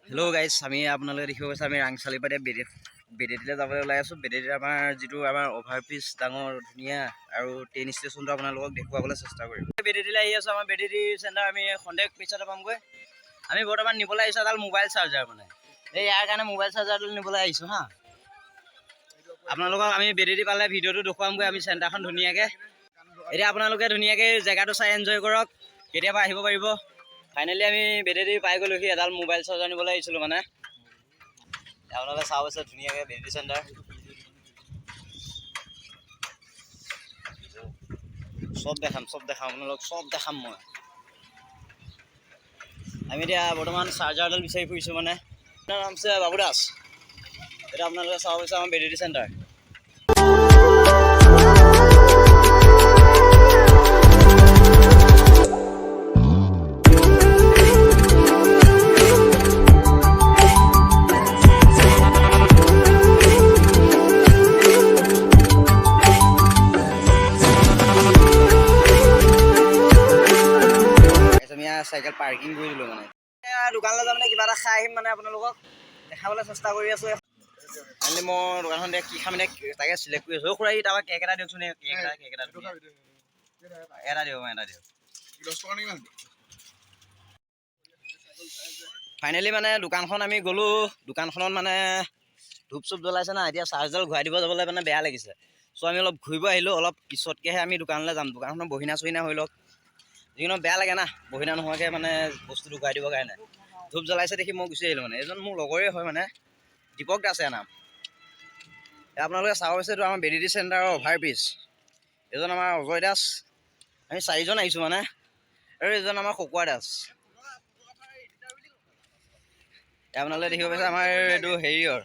Hello' guys, আমি আপোনালোকে দেখিব পাইছে আমি ৰাংচালিৰ পৰা বেদেতিলৈ যাবলৈ ওলাই আছোঁ। বেদেতিত আমাৰ যিটো আমাৰ অভাৰব্ৰিজ ডাঙৰ ধুনীয়া আৰু ট্ৰেইন ষ্টেচনটো আপোনালোকক দেখুৱাবলৈ চেষ্টা কৰিম। বেদেতিলৈ আহি আছোঁ। আমাৰ বেদেতি চেণ্টাৰ আমি সন্ধিয়া পিছতে পামগৈ। আমি বৰ্তমান নিবলৈ আহিছোঁ এডাল মোবাইল চাৰ্জাৰ, মানে এই ইয়াৰ কাৰণে মোবাইল চাৰ্জাৰটো নিবলৈ আহিছোঁ হা। আপোনালোকক আমি বেদেতি পালে ভিডিঅ'টো দেখুৱামগৈ আমি চেণ্টাৰখন ধুনীয়াকৈ। এতিয়া আপোনালোকে ধুনীয়াকৈ জেগাটো চাই এনজয় কৰক, কেতিয়াবা আহিব পাৰিব। ফাইনেলি আমি বেদেতি পাই গ'লোহি। এডাল মোবাইল চাৰ্জাৰ নিবলৈ আহিছিলোঁ মানে। আপোনালোকে চাব আছে ধুনীয়াকৈ বেদেতি চেণ্টাৰ। চব দেখাম আপোনালোক চব দেখাম মই। আমি এতিয়া বৰ্তমান চাৰ্জাৰডাল বিচাৰি ফুৰিছোঁ মানে। আপোনাৰ নাম হৈছে বাবু দাস। এতিয়া আপোনালোকে চাব পাৰিছে আমাৰ বেদেতি চেণ্টাৰ। চাইকেল পাৰ্কিং কৰি দিলোঁ মানে। দোকানলৈ যাম কিবা এটা খাই আহিম মানে, আপোনালোকক দেখাবলৈ চেষ্টা কৰি আছোঁ। মানে মই দোকানখন কি খাম তাকে চিলেক্ট কৰি আছোঁ। খুৰা তাৰপৰা কেক এটা দিয়কচোন। কেক এটা দিয়ক। ফাইনেলি মানে দোকানখন আমি গ'লোঁ। দোকানখনত মানে ধূপ চুপ জ্বলাইছে না, এতিয়া চাৰ্জডাল ঘূৰাই দিব যাবলৈ মানে বেয়া লাগিছে। চ' আমি অলপ ঘূৰিব আহিলোঁ। অলপ পিছতকৈহে আমি দোকানলৈ যাম। দোকানখনত বহিনা চহিনা হৈ লওক, যিকোনো বেয়া লাগে না বহিনা নোহোৱাকৈ মানে বস্তুটো ঘূৰাই দিবৰ কাৰণে। ধূপ জ্বলাইছে দেখি মই গুচি আহিলোঁ মানে। এজন মোৰ লগৰে হয় মানে, দীপক দাস নাম। আপোনালোকে চাব পাৰিছে এইটো আমাৰ বেদেতি চেণ্টাৰৰ অভাৰব্ৰিজ। এজন আমাৰ অজয় দাস, আমি চাৰিজন আহিছোঁ মানে, আৰু এজন আমাৰ খকুৱা দাস। আপোনালোকে দেখিব পাইছে আমাৰ এইটো হেৰিয়ৰ,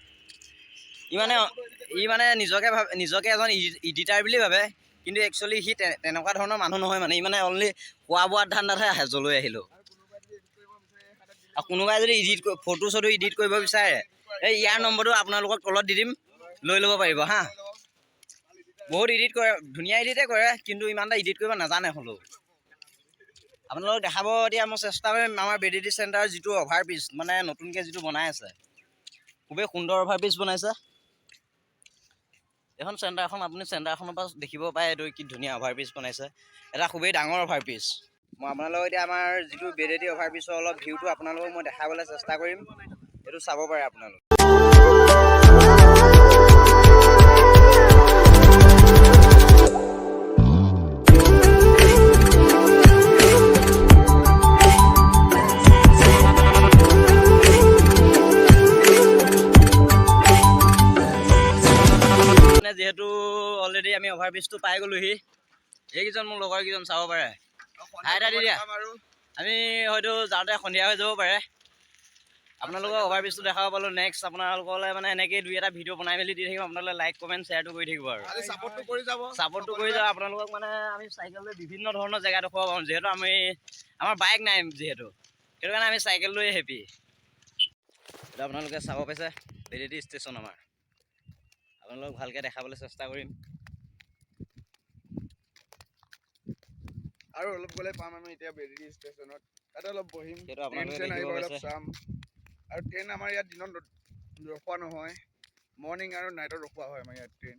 ই মানে নিজকে এজন ইডিটাৰ বুলি ভাবে, কিন্তু একচুৱেলি সি তেনেকুৱা ধৰণৰ মানুহ নহয় মানে। ই মানে অনলি খোৱা বোৱাৰ ধান্দাতহে আহে জলৈ আহিলোঁ। আৰু কোনোবাই যদি ফটো চটো এডিট কৰিব বিচাৰে, এই ইয়াৰ নম্বৰটো আপোনালোকক তলত দি দিম, লৈ ল'ব পাৰিব হা। বহুত এডিট কৰে, ধুনীয়া এডিটে কৰে, কিন্তু ইমান এটা এডিট কৰিব নাজানে হ'লেও। আপোনালোকক দেখাব এতিয়া মই চেষ্টা কৰিম আমাৰ বেদেতি চেণ্টাৰ যিটো অভাৰব্ৰিজ, মানে নতুনকৈ যিটো বনাই আছে, খুবেই সুন্দৰ অভাৰব্ৰিজ বনাইছে এখন চেণ্টাৰখন। আপুনি চেণ্টাৰখনৰ পৰা দেখিব পাৰে এইটো কি ধুনীয়া অভাৰব্ৰিজ বনাইছে, এটা খুবেই ডাঙৰ অভাৰব্ৰিজ। মই আপোনালোকক এতিয়া আমাৰ যিটো বেদেতি অভাৰব্ৰিজৰ অলপ ভিউটো আপোনালোকক মই দেখাবলৈ চেষ্টা কৰিম, এইটো চাব পাৰে আপোনালোক। যিহেতু অলৰেডি আমি অভাৰব্ৰিজটো পাই গ'লোহি। এইকেইজন মোৰ লগৰ কেইজন চাব পাৰে। আমি হয়তো যাওঁতে সন্ধিয়া হৈ যাব পাৰে। আপোনালোকক অভাৰব্ৰিজটো দেখাব পালোঁ। নেক্সট আপোনালোকলৈ মানে এনেকৈ দুই এটা ভিডিঅ' বনাই মেলি দি থাকিম। আপোনালোকে লাইক কমেণ্ট শ্বেয়াৰটো কৰি থাকিব আৰু ছাপোৰ্টটো কৰি যাব। আপোনালোকক মানে আমি চাইকেল লৈ বিভিন্ন ধৰণৰ জেগা দেখুৱাব পাৰোঁ, যিহেতু আমাৰ বাইক নাই, যিহেতু সেইটো কাৰণে আমি চাইকেল লৈয়ে হেপি। এতিয়া আপোনালোকে চাব পাইছে বেদেতি ষ্টেচন আমাৰ। আপোনালোকক ভালকৈ দেখাবলৈ চেষ্টা কৰিম। আৰু অলপ গ'লে পাম আমি এতিয়া বেদেতি ষ্টেচনত। তাতে অলপ বহিম, সেইটো আপোনালোকে দেখিব অলপ পাইছে। চাম। আৰু ট্ৰেইন আমাৰ ইয়াত দিনত ৰখোৱা নহয়, মৰ্ণিং আৰু নাইটত ৰখোৱা হয় আমাৰ ইয়াত ট্ৰেইন।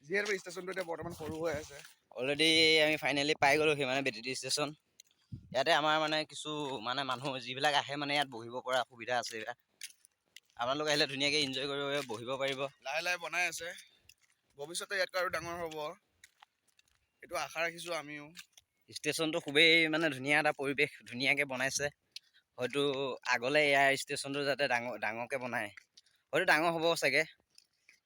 যিহেতু ষ্টেচনটো এতিয়া বৰ্তমান সৰু হৈ আছে। অলৰেডি আমি ফাইনেলি পাই গ'লোহি মানে বেদেতি ষ্টেচন। ইয়াতে আমাৰ মানে কিছু মানে মানুহ যিবিলাক আহে মানে ইয়াত বহিব পৰা সুবিধা আছে। আপোনালোকে আহিলে ধুনীয়াকৈ এনজয় কৰিব পাৰিব, বহিব পাৰিব। লাহে লাহে বনাই আছে, ভৱিষ্যতে ইয়াতকৈ আৰু ডাঙৰ হ'ব, এইটো আশা ৰাখিছোঁ আমিও। ষ্টেচনটো খুবেই মানে ধুনীয়া এটা পৰিৱেশ, ধুনীয়াকৈ বনাইছে। হয়তো আগলৈ ইয়াৰ ষ্টেচনটো যাতে ডাঙৰকৈ বনায়, হয়তো ডাঙৰ হ'ব চাগে।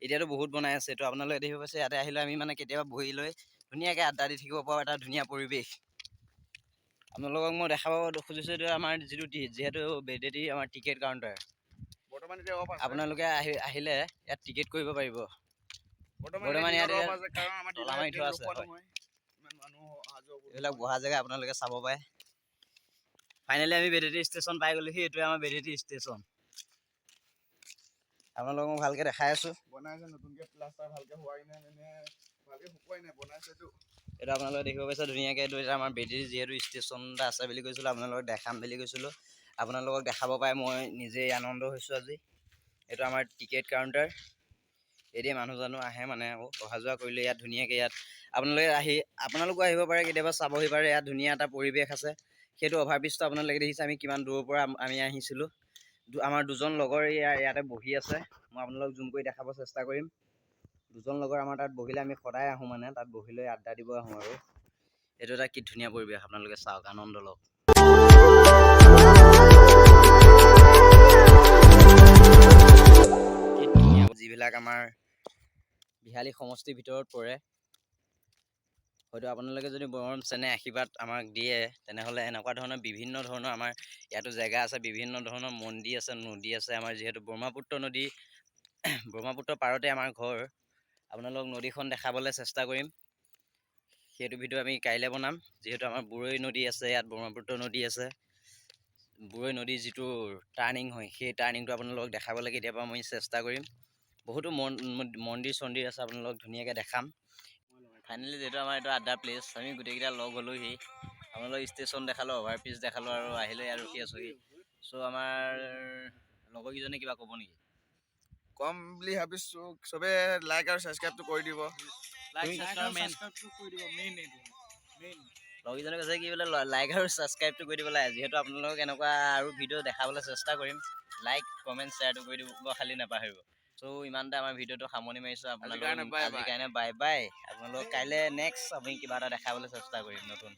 এতিয়াতো বহুত বনাই আছে। এইটো আপোনালোকে দেখিব পাইছে। ইয়াতে আহিলে আমি মানে কেতিয়াবা বহি লৈ ধুনীয়াকৈ আড্ডা দি থাকিব পৰা এটা ধুনীয়া পৰিৱেশ। আপোনালোকক মই দেখাব খুজিছোঁ এইটো আমাৰ যিহেতু বেদেতি আমাৰ টিকেট কাউণ্টাৰ। বৰ্তমান এতিয়া অফ আছে। আপোনালোকে আহিলে ইয়াত টিকেট কৰিব পাৰিব। বৰ্তমান ইয়াত তলা মাৰি থোৱা আছে। এইবিলাক বহা জেগা আপোনালোকে চাব পাৰে। ফাইনেলি আমি বেদেতি ষ্টেচন পাই গ'লোহি। এইটোৱে আমাৰ বেদেতি ষ্টেচন। আপোনালোকক মই ভালকৈ দেখাই আছোঁ। বনাইছে নতুনকৈ, প্লাষ্টাৰ ভালকৈ হোৱাই নাই, মানে ভালকৈ শুকুৱাই নাই, বনাইছেতো। এইটো আপোনালোকে দেখিব পাইছে ধুনীয়াকৈ। এইটো এতিয়া আমাৰ বেদেতি যিহেতু ষ্টেচন এটা আছে বুলি কৈছিলোঁ, আপোনালোকক দেখাম বুলি কৈছিলোঁ। আপোনালোকক দেখাব পাই মই নিজেই আনন্দ হৈছোঁ আজি। এইটো আমাৰ টিকেট কাউণ্টাৰ। এতিয়া মানুহ জানো আহে মানে আকৌ অহা যোৱা কৰিলে ইয়াত ধুনীয়াকৈ ইয়াত আপোনালোকো আহিব পাৰে, কেতিয়াবা চাবহি পাৰে। ইয়াত ধুনীয়া এটা পৰিৱেশ আছে। সেইটো অভাৰব্ৰিজটো আপোনালোকে দেখিছে আমি কিমান দূৰৰ পৰা আমি আহিছিলোঁ। আমাৰ দুজন লগৰ ইয়াতে বহি আছে। মই আপোনালোকক জুম কৰি দেখাব চেষ্টা কৰিম। দুজন লগৰ আমাৰ তাত বহিলে আমি সদায় আহোঁ, মানে তাত বহিলৈ আড্ডা দিব আহোঁ। আৰু এইটো এটা কি ধুনীয়া পৰিৱেশ, আপোনালোকে চাওক, আনন্দ লওক। কি ধুনীয়া, যিবিলাক আমাৰ বিহালী সমষ্টিৰ ভিতৰত পৰে। হয়তো আপোনালোকে যদি মৰম চেনেহ আশীৰ্বাদ আমাক দিয়ে, তেনেহ'লে এনেকুৱা ধৰণৰ বিভিন্ন ধৰণৰ আমাৰ ইয়াতো জেগা আছে, বিভিন্ন ধৰণৰ মন্দিৰ আছে, নদী আছে। আমাৰ যিহেতু ব্ৰহ্মপুত্ৰ নদী, ব্ৰহ্মপুত্ৰ পাৰতে আমাৰ ঘৰ। আপোনালোক নদীখন দেখাবলৈ চেষ্টা কৰিম। সেইটো ভিডিঅ' আমি কাইলৈ বনাম। যিহেতু আমাৰ বুৰৈ নদী আছে, ইয়াত ব্ৰহ্মপুত্ৰ নদী আছে। বুৰৈ নদীৰ যিটো টাৰ্ণিং হয়, সেই টাৰ্ণিংটো আপোনালোকক দেখাবলৈ কেতিয়াবা মই চেষ্টা কৰিম। বহুতো মন্দিৰ চন্দিৰ আছে, আপোনালোকক ধুনীয়াকৈ দেখাম। ফাইনেলি যিহেতু আমাৰ এইটো আড্ডা প্লেচ, আমি গোটেইকেইটা লগ হ'লোহি। আপোনালোক ষ্টেচন দেখালোঁ, অভাৰব্ৰিজ দেখালোঁ, আৰু আহিলে ইয়াত ৰখি আছোঁহি। চ' আমাৰ লগৰকেইজনে কিবা ক'ব নেকি? কম বুলি ভাবিছোঁ, চবে লাইক আৰু ছাবস্ক্ৰাইবটো কৰি দিব। লগৰকেইজনে কৈছে কি বোলে লাইক আৰু ছাবস্ক্ৰাইবটো কৰি দিব লাগে। যিহেতু আপোনালোকক এনেকুৱা আৰু ভিডিঅ' দেখাবলৈ চেষ্টা কৰিম। লাইক কমেণ্ট শ্বেয়াৰটো কৰি দিব খালি নাপাহৰিব। চ' ইমানতে আমাৰ ভিডিঅ'টো সামৰণি মাৰিছোঁ। আপোনালোকক আজিৰ কাৰণে বাই বাই। আপোনালোকক কাইলৈ নেক্সট আমি কিবা এটা দেখাবলৈ চেষ্টা কৰিম নতুন।